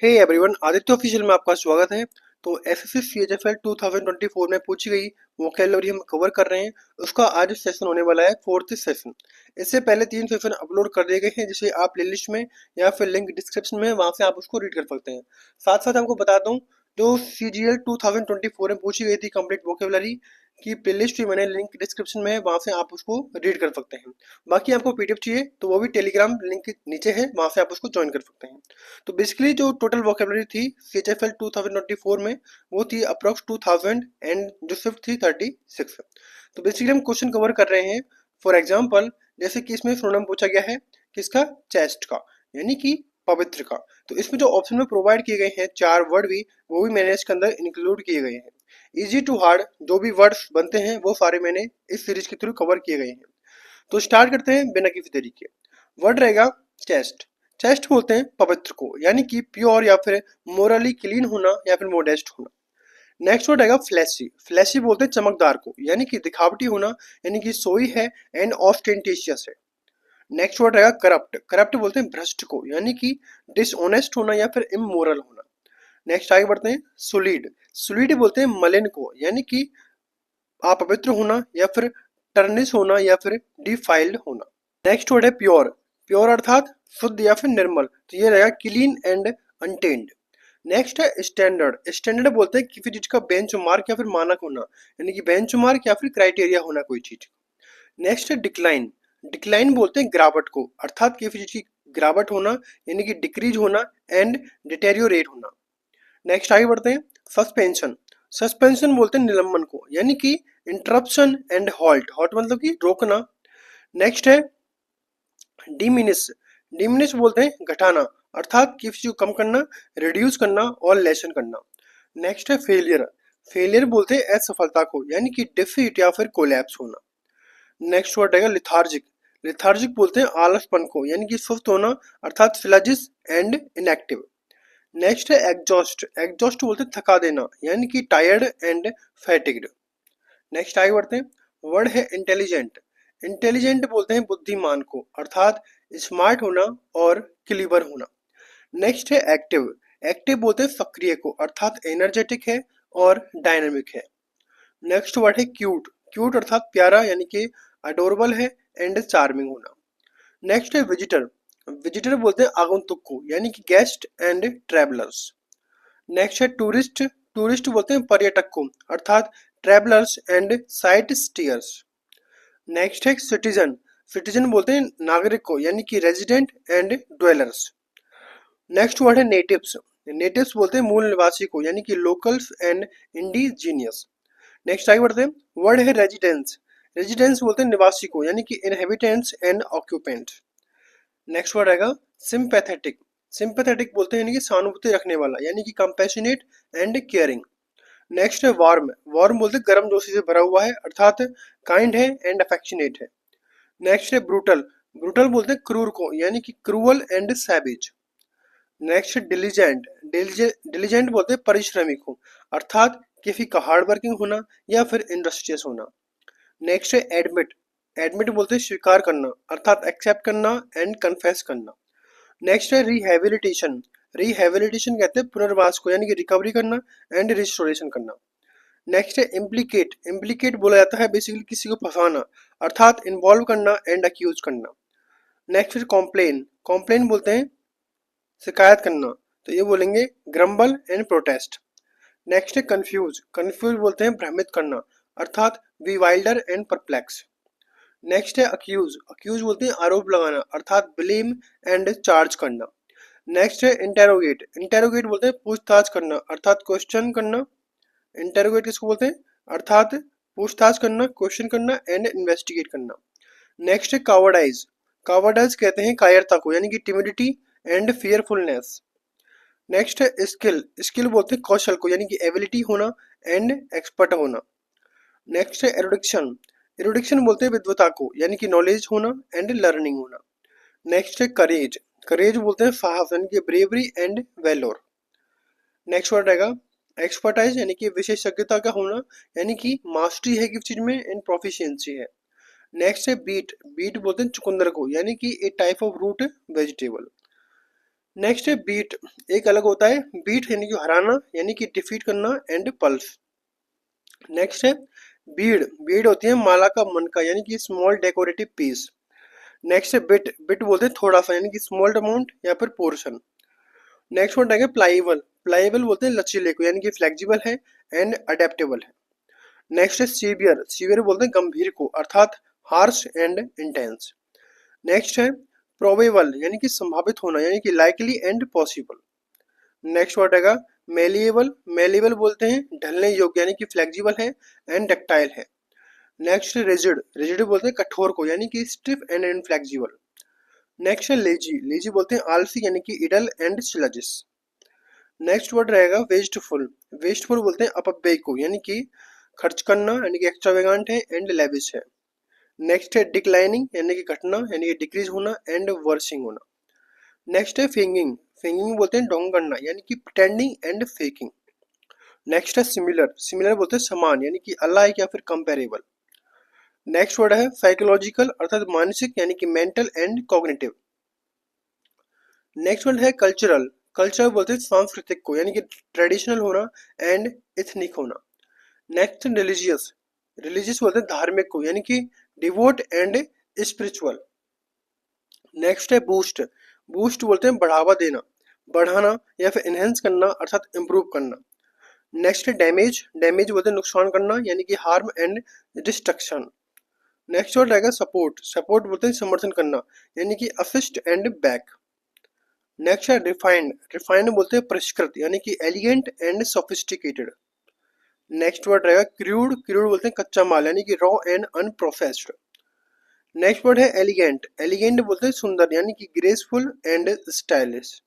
Hey everyone, Aditya official में आपका स्वागत है। तो एसएससी सीएचएफएल 2024 में पूछी गई वोकैबुलरी हम कवर कर रहे हैं। उसका आज सेशन होने वाला है, फोर्थ सेशन। इससे पहले 3 सेशन अपलोड कर दिए गए हैं, जिसे आप प्लेलिस्ट में या फिर लिंक डिस्क्रिप्शन में वहां से आप उसको रीड कर सकते हैं। साथ साथ आपको बता दूं, जो सीजीएल 2024 में पूछी गई थी कंप्लीट वोकैबुलरी की प्लेलिस्ट भी मैंने लिंक डिस्क्रिप्शन में है, वहां से आप उसको रीड कर सकते हैं। बाकी आपको पीडीएफ चाहिए तो वो भी टेलीग्राम लिंक के नीचे है, वहां से आप उसको ज्वाइन कर सकते हैं। तो बेसिकली जो टोटल वोकेबलरी थी सीएचएफएल 2024 में, वो थी अप्रोक्स 2000 एंड जो शिफ्ट थी 36। तो बेसिकली हम क्वेश्चन कवर कर रहे हैं। फॉर एग्जांपल, जैसे कि इसमें प्रोनाउन पूछा गया है किसका, चेस्ट का, यानी कि पवित्र का। तो इसमें जो ऑप्शन में प्रोवाइड किए गए हैं 4 वर्ड भी, वो भी मैंने इसके अंदर इंक्लूड किए गए हैं। इजी टू हार्ड जो भी वर्ड्स बनते हैं वो सारे मैंने इस सीरीज के थ्रू कवर किए गए हैं। तो स्टार्ट करते हैं बिना किसी देरी के। वर्ड रहेगा चेस्ट। चेस्ट बोलते हैं पवित्र को, यानी कि प्योर या फिर मोरली क्लीन होना या फिर मोडेस्ट होना। नेक्स्ट वर्ड आएगा फ्लैशी। फ्लैशी बोलते हैं चमकदार को, यानी कि दिखावटी होना, यानी कि सोई है एंड ऑस्टेंटेशियस है। नेक्स्ट वर्ड रहेगा करप्ट। करप्ट बोलते हैं भ्रष्ट को, यानी कि डिसऑनेस्ट होना या फिर इमोरल होना। नेक्स्ट आगे बढ़ते हैं सुलीड। सुलीड बोलते हैं मलिन को, यानी कि अपवित्र होना या फिर टर्निश होना या फिर डिफाइल्ड होना। नेक्स्ट वर्ड है प्योर। प्योर अर्थात शुद्ध या फिर निर्मल, तो ये रहेगा क्लीन एंड अनटेंड। नेक्स्ट है स्टैंडर्ड। स्टैंडर्ड बोलते हैं किसी चीज का बेंच मार्क या फिर मानक होना, यानी कि बेंच मार्क या फिर क्राइटेरिया होना कोई चीज। नेक्स्ट है डिक्लाइन। डिक्लाइन बोलते हैं गिरावट को, अर्थात किसी चीज की गिरावट होना, यानी कि डिक्रीज होना एंड डिटेरियोरेट होना। नेक्स्ट आगे बढ़ते हैं सस्पेंशन। सस्पेंशन बोलते हैं निलंबन को, यानी कि इंटरप्शन एंड हॉल्ट। हॉल्ट मतलब कि रोकना। नेक्स्ट है डिमिनिश। डिमिनिश बोलते हैं घटाना, अर्थात किसी चीज को कम करना, रिड्यूस करना और लेसन करना। नेक्स्ट है फेलियर। फेलियर बोलते हैं असफलता को, यानी कि डिफीट या फिर कोलैप्स होना। नेक्स्ट वर्ड है लिथार्जिक। लिथार्जिक बोलते हैं आलसपन को, यानी कि सुस्त होना, अर्थात फिलजिस एंड इनएक्टिव। नेक्स्ट है एग्जॉस्ट। एग्जॉस्ट बोलते हैं थका देना, यानी कि टायर्ड एंड फैटिग्ड। नेक्स्ट आगे बढ़ते हैं। वर्ड है इंटेलिजेंट। इंटेलिजेंट बोलते हैं बुद्धिमान को, अर्थात स्मार्ट होना और क्लीवर होना। नेक्स्ट है एक्टिव। एक्टिव बोलते हैं सक्रिय को, अर्थात एनर्जेटिक है और डायनामिक है। नेक्स्ट वर्ड है क्यूट। क्यूट अर्थात प्यारा, यानी कि अडोरेबल है एंड चार्मिंग होना। नेक्स्ट है विजिटर। विजिटर बोलते हैं आगंतुक को, यानी कि गेस्ट एंड ट्रेवलर्स। नेक्स्ट है टूरिस्ट। टूरिस्ट बोलते हैं पर्यटक को, अर्थात travellers and site stairs. Next है सिटीजन। सिटीजन बोलते हैं नागरिक को, यानी कि resident and dwellers. Next word है नेटिव्स। नेटिव्स बोलते हैं मूल निवासी को, यानी कि लोकल्स एंड इंडिजीनियस। नेक्स्ट आगे बढ़ते हैं। वर्ड है रेजिडेंस। रेजिडेंस बोलते हैं निवासी को, यानी कि inhabitants and occupants. Next word आएगा सिंपैथेटिक। सिंपैथेटिक बोलते हैं यानी कि सहानुभूति रखने वाला, यानी कि कंपैशनेट एंड केयरिंग। नेक्स्ट है वार्म। वार्म बोलते हैं गर्म जोशी से भरा हुआ है, अर्थात काइंड है एंड अफेक्शनेट है। नेक्स्ट है ब्रूटल। ब्रूटल बोलते हैं क्रूर को, यानी कि क्रूअल एंड सैवेज। नेक्स्ट है डिलीजेंट। डिलीजेंट बोलते हैं परिश्रमी को, अर्थात किसी का हार्ड वर्किंग होना या फिर इंडस्ट्रियस होना। नेक्स्ट है एडमिट। एडमिट बोलते हैं स्वीकार करना, अर्थात एक्सेप्ट करना एंड कन्फेस करना। नेक्स्ट है रिहेबिलिटेशन। रिहेबिलिटेशन कहते हैं पुनर्वास को, यानी कि रिकवरी करना एंड रिस्टोरेशन करना। नेक्स्ट है इम्प्लीकेट। इम्प्लीकेट बोला जाता है बेसिकली किसी को फंसाना, अर्थात इन्वॉल्व करना एंड अक्यूज करना। नेक्स्ट है कॉम्प्लेन। कॉम्प्लेन बोलते हैं शिकायत करना, तो ये बोलेंगे ग्रम्बल एंड प्रोटेस्ट। नेक्स्ट है कंफ्यूज। कंफ्यूज बोलते हैं भ्रमित करना, अर्थात विवाइल्डर एंड परप्लेक्स। नेक्स्ट है अक्यूज। अक्यूज बोलते हैं आरोप लगाना, अर्थात ब्लेम एंड चार्ज करना। नेक्स्ट है इंटेरोगेट। इंटेरोगेट बोलते हैं पूछताछ करना, अर्थात क्वेश्चन करना। इंटेरोगेट किसको बोलते हैं, अर्थात पूछताछ करना, क्वेश्चन करना एंड इन्वेस्टिगेट करना। नेक्स्ट है कावर्डाइज। कावर्डाइज कहते हैं कायरता को, यानी कि टिमिडिटी एंड फियरफुलनेस। नेक्स्ट है स्किल। स्किल बोलते हैं कौशल को, यानी कि एबिलिटी होना एंड एक्सपर्ट होना। नेक्स्ट है एरुडिक्शन। एरुडिक्शन बोलते हैं विद्वता को, यानी कि नॉलेज होना एंड लर्निंग होना। नेक्स्ट है करेज। करेज बोलते हैं साहस, यानी कि bravery and valour. Next word रहेगा एक्सपर्टाइज, यानी कि विशेषज्ञता का होना, यानी कि मास्टरी है किसी चीज में एंड प्रोफिशिएंसी है। नेक्स्ट है बीट। बीट बोलते हैं चुकंदर को, यानी कि a type of root vegetable. Next है बीट, एक अलग होता है बीट यानी कि हराना यानी कि डिफीट करना एंड पल्स। नेक्स्ट है बीड, बीड होती है माला का मनका यानी कि स्मॉल डेकोरेटिव पीस। नेक्स्ट है बिट, बिट बोलते हैं थोड़ा सा यानी कि स्मॉल अमाउंट या फिर पोर्शन। नेक्स्ट वर्ड है प्लाईबल, प्लाईबल बोलते हैं लचीले को यानी कि फ्लेक्सिबल है एंड अडेप्टेबल है। नेक्स्ट है सीवियर, सीवियर बोलते हैं गंभीर को अर्थात हार्श एंड इंटेंस। नेक्स्ट है प्रोबेबल यानी कि संभावित होना यानी कि likely and possible. Next word है मेलिएबल, मेलिएबल बोलते हैं ढलने योग्य यानी कि फ्लेक्सिबल है एंड डक्टाइल है। नेक्स्ट रिजिड, रिजिड बोलते हैं कठोर को यानी कि स्टिफ एंड इनफ्लेक्सिबल। नेक्स्ट है लेजी, लेजी बोलते हैं आलसी यानी कि इडल एंड स्लजिस। नेक्स्ट वर्ड रहेगा वेस्टफुल, वेस्टफुल बोलते हैं अपव्यय को यानी कि खर्च करना यानी कि एक्स्ट्रावेगेंट है एंड लेविश है। नेक्स्ट है डिक्लाइनिंग यानी कि घटना यानी कि डिक्रीज होना एंड वर्सिंग होना। नेक्स्ट है फिंगिंग, फिंगिंग बोलते हैं डोंग करना यानी कि प्रिटेंडिंग एंड फेकिंग। नेक्स्ट है सिमिलर, सिमिलर बोलते हैं समान यानी कि अलाइक या फिर कंपेरेबल। नेक्स्ट वर्ड है साइकोलॉजिकल अर्थात मानसिक यानी कि mental and cognitive. Next word है कल्चरल, कल्चर बोलते हैं सांस्कृतिक को यानी कि ट्रेडिशनल होना एंड इथनिक होना। नेक्स्ट रिलीजियस, रिलीजियस बोलते हैं धार्मिक को यानी कि डिवोट एंड स्पिरिचुअल। नेक्स्ट है बूस्ट, बूस्ट बोलते हैं बढ़ावा देना, बढ़ाना या फिर एनहेंस करना अर्थात इम्प्रूव करना। नेक्स्ट है डैमेज, डैमेज बोलते हैं नुकसान करना यानी कि harm and destruction. Next word रहेगा सपोर्ट, सपोर्ट बोलते हैं समर्थन करना यानी कि असिस्ट एंड बैक। नेक्स्ट है रिफाइंड, रिफाइंड बोलते हैं परिष्कृत यानी कि elegant and sophisticated. Next word रहेगा क्रूड, क्रूड बोलते हैं कच्चा माल यानी कि raw and unprocessed. Next word है एलिगेंट, एलिगेंट बोलते हैं सुंदर यानी कि graceful and stylish.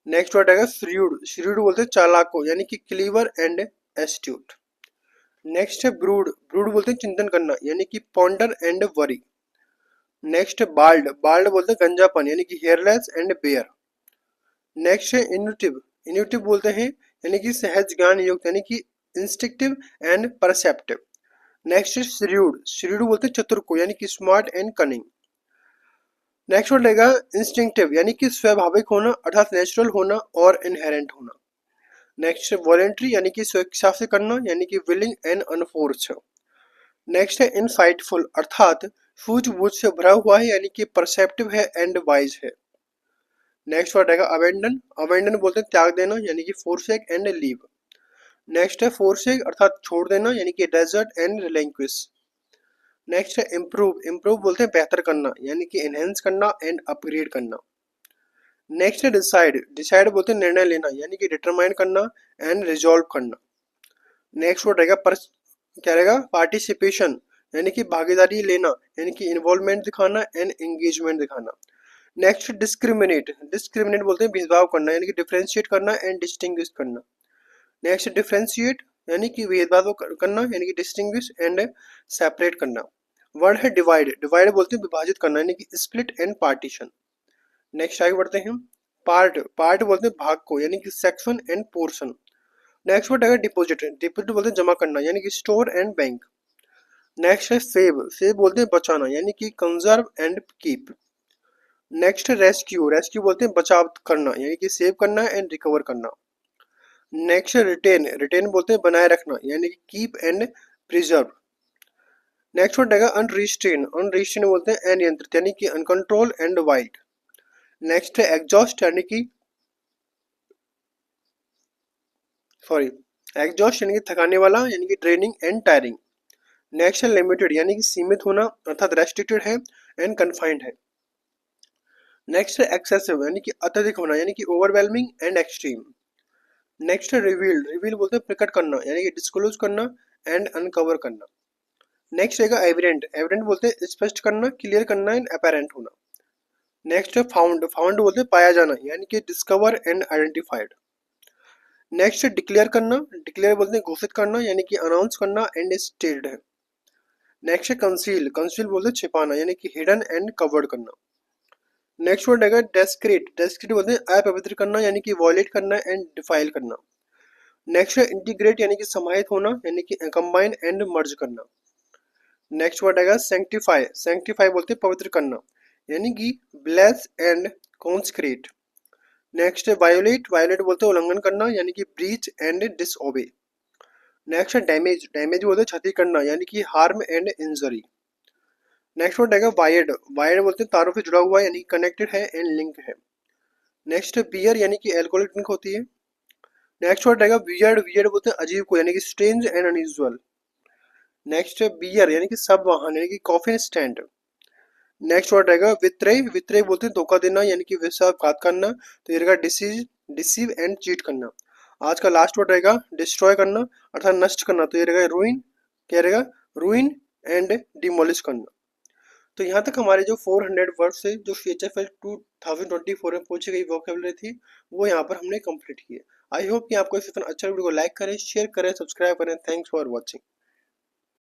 Next word रहेगा श्रीड, श्रीड बोलते हैं चालाक को यानी कि क्लीवर एंड एस्ट्यूट। नेक्स्ट है ब्रूड, ब्रूड बोलते हैं चिंतन करना यानी कि पॉन्डर एंड वरी। नेक्स्ट है बाल्ड, बाल्ड बोलते हैं गंजापन यानी कि हेयरलेस एंड बेयर। नेक्स्ट है इन्यूटिव, इन्यूटिव बोलते हैं यानी कि सहज ज्ञान युक्त यानी कि इंस्टिक्टिव एंड परसेप्टिव। नेक्स्ट है श्रीड, श्रीड बोलते हैं चतुर को यानी कि smart and cunning. Next word रहेगा इंस्टिंक्टिव यानी कि स्वाभाविक होना अर्थात नेचुरल होना और इनहेरेंट होना। नेक्स्ट है वॉलेंट्री यानी कि स्वेच्छा से करना यानी कि विलिंग एंड अनफोर्स। नेक्स्ट है इनसाइटफुल अर्थात सूझबूझ से भरा हुआ है यानी कि परसेप्टिव है एंड वाइज है। नेक्स्ट वर्ड रहेगा अबेंडन, अबेंडन बोलते हैं त्याग देना यानी कि फोरसेक एंड लीव। नेक्स्ट है फोरसेक अर्थात छोड़ देना यानी कि डेजर्ट एंड रिलिंक्विश। नेक्स्ट है इम्प्रूव, इम्प्रूव बोलते हैं बेहतर करना यानी कि एनहेंस करना एंड अपग्रेड करना। नेक्स्ट है डिसाइड, डिसाइड बोलते हैं निर्णय लेना यानी कि डिटरमाइन करना एंड रिजॉल्व करना। नेक्स्ट वर्ड रहेगा क्या रहेगा पार्टिसिपेशन यानी कि भागीदारी लेना यानी कि इन्वॉल्वमेंट दिखाना एंड एंगेजमेंट दिखाना। नेक्स्ट डिस्क्रिमिनेट, डिस्क्रिमिनेट बोलते हैं भेदभाव करना यानी कि डिफ्रेंशिएट करना एंड डिस्टिंग्विश करना। नेक्स्ट डिफ्रेंशिएट यानी कि भेदभाव करना यानी कि डिस्टिंग्विश एंड सेपरेट करना। वर्ड है डिवाइड, डिवाइड बोलते हैं विभाजित करना यानी कि स्प्लिट एंड पार्टीशन। नेक्स्ट आगे बढ़ते हैं पार्ट, पार्ट बोलते हैं भाग को यानी कि section end portion. Next word है डिपॉजिट, डिपॉजिट बोलते हैं जमा करना यानी कि स्टोर एंड बैंक। नेक्स्ट है सेव, सेव बोलते हैं बचाना यानी कि कंजर्व एंड कीप। नेक्स्ट है रेस्क्यू, रेस्क्यू बोलते हैं बचाव करना यानी कि सेव करना एंड रिकवर करना। नेक्स्ट है रिटेन, रिटेन बोलते हैं बनाए रखना यानी कि keep and preserve. Next word है अनरिस्ट्रेन, अनरिस्ट्रेन बोलते हैं अनियंत्रित यानी कि अनकंट्रोल एंड वाइल्ड। नेक्स्ट है एग्जॉस्ट यानी कि एग्जॉस्ट यानी कि थकाने वाला यानी कि ड्रेनिंग एंड टायरिंग। नेक्स्ट है लिमिटेड यानी कि सीमित होना अर्थात रेस्ट्रिक्टेड है एंड कन्फाइंड है। नेक्स्ट है एक्सेसिव यानी कि अत्यधिक होना यानी कि ओवरवेलमिंग एंड एक्सट्रीम। नेक्स्ट है रिवील्ड, रिवील बोलते हैं प्रकट करना यानी कि डिस्क्लोज करना एंड अनकवर करना। नेक्स्ट रहेगा एविडेंट, एविडेंट बोलते हैं स्पष्ट करना क्लियर करना एंड अपेरेंट होना। नेक्स्ट है फाउंड, फाउंड बोलते हैं पाया जाना यानी कि डिस्कवर एंड आइडेंटिफाइड। नेक्स्ट है डिक्लेयर करना, डिक्लेयर बोलते हैं घोषित करना यानी कि अनाउंस करना एंड स्टेटेड है। नेक्स्ट है कंसील, कंसील बोलते हैं छिपाना यानी कि हिडन एंड कवर्ड करना। नेक्स्ट वर्ड है डेस्क्रेट, डेस्क्रेट बोलते हैं अपवित्र करना यानी कि वॉयलेट करना एंड डिफाइल करना। नेक्स्ट है इंटीग्रेट यानी कि समाहित होना यानी कि कंबाइन एंड मर्ज करना। नेक्स्ट वर्ड है सैंक्टिफाई, सैंक्टिफाई बोलते हैं पवित्र करना यानी कि ब्लेस एंड कॉन्सक्रेट। नेक्स्ट है वायोलेट, वायोलेट बोलते हैं उल्लंघन करना यानी कि ब्रीच एंड डिसओबे। नेक्स्ट है डैमेज, डैमेज बोलते हैं क्षति करना यानी कि harm and injury. Next word आएगा वायर्ड, वायर्ड बोलते हैं तारों से जुड़ा हुआ यानी कनेक्टेड है एंड लिंक है। नेक्स्ट है बियर यानी कि एल्कोहलिक ड्रिंक होती है। नेक्स्ट वर्ड आएगा वियर्ड, वियर्ड बोलते हैं अजीब को यानी कि स्ट्रेंज एंड अनयूजुअल। नेक्स्ट है बियर यानी कि सब वाहन यानी कि कॉफिन स्टैंड। नेक्स्ट वर्ड रहेगा वित्रे, वित्रे बोलते हैं धोखा देना यानी कि विश्वासघात करना। तो ये रहेगा डिसीज, डिसीव एंड चीट करना। आज का लास्ट वर्ड रहेगा डिस्ट्रॉय करना अर्थात नष्ट करना। तो ये रहेगा रूइन, क्या रहेगा रूइन एंड डिमोलिश करना। तो यहाँ तक हमारे जो 400 वर्ड से जो CHFL 2024 में पूछी गई वोकेबलरी थी वो यहाँ पर हमने कंप्लीट की है। आई होप कि आपको इस सेशन अच्छा वीडियो को लाइक करें, शेयर करें, सब्सक्राइब करें। Thanks for watching.